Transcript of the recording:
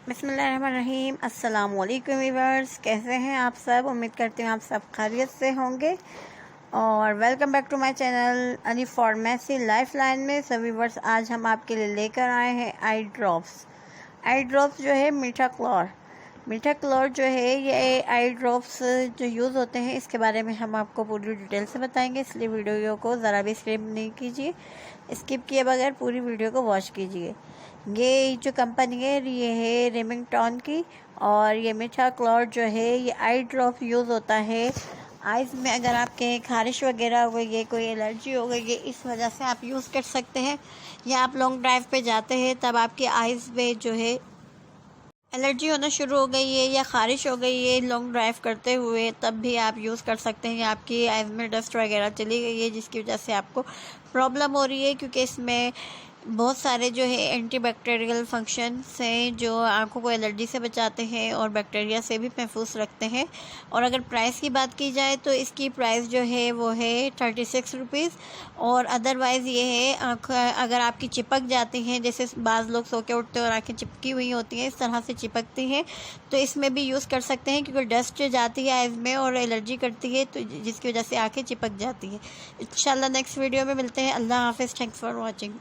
बिस्मिल्लाहिर्रहमानिर्रहीम। अस्सलाम वालेकुम व्यूअर्स, कैसे हैं आप सब? उम्मीद करती हूँ आप सब खैरियत से होंगे और welcome back to my channel Ali pharmacy lifeline में। सभी व्यूअर्स, आज हम आपके लिए लेकर आए हैं आई ड्रॉप्स जो है मीठा क्लोर जो है ये आई ड्रॉप्स जो यूज़ होते हैं इसके बारे में हम आपको पूरी डिटेल से बताएंगे, इसलिए वीडियो को ज़रा भी स्किप नहीं कीजिए, स्किप किए बगैर पूरी वीडियो को वॉच कीजिए। ये जो कंपनी है ये है रेमिंगटन की, और ये मीठा क्लोर जो है ये आई ड्रॉप यूज़ होता है आइज़ में। अगर आपके खारिश वगैरह हो गई है, कोई एलर्जी हो गई है, इस वजह से आप यूज़ कर सकते हैं। या आप लॉन्ग ड्राइव पे जाते हैं तब आपकी आइज़ में जो है एलर्जी होना शुरू हो गई है या ख़ारिश हो गई है लॉन्ग ड्राइव करते हुए, तब भी आप यूज़ कर सकते हैं। आपकी आइज़ में डस्ट वगैरह चली गई है जिसकी वजह से आपको प्रॉब्लम हो रही है, क्योंकि इसमें बहुत सारे जो है एंटीबैक्टीरियल फंक्शंस हैं जो आंखों को एलर्जी से बचाते हैं और बैक्टीरिया से भी महफूज रखते हैं। और अगर प्राइस की बात की जाए तो इसकी प्राइस जो है वो है 36 रुपीज़। और अदरवाइज़ ये है आँख अगर आपकी चिपक जाती हैं, जैसे बाज़ लोग सो के उठते हैं और आँखें चिपकी हुई होती हैं, इस तरह से चिपकती हैं, तो इसमें भी यूज़ कर सकते हैं, क्योंकि डस्ट जाती है आइज़ में और एलर्जी करती है, तो जिसकी वजह से आँखें चिपक जाती हैं। इंशाल्लाह नेक्स्ट वीडियो में मिलते हैं। अल्लाह हाफ़िज़। Thanks for watching.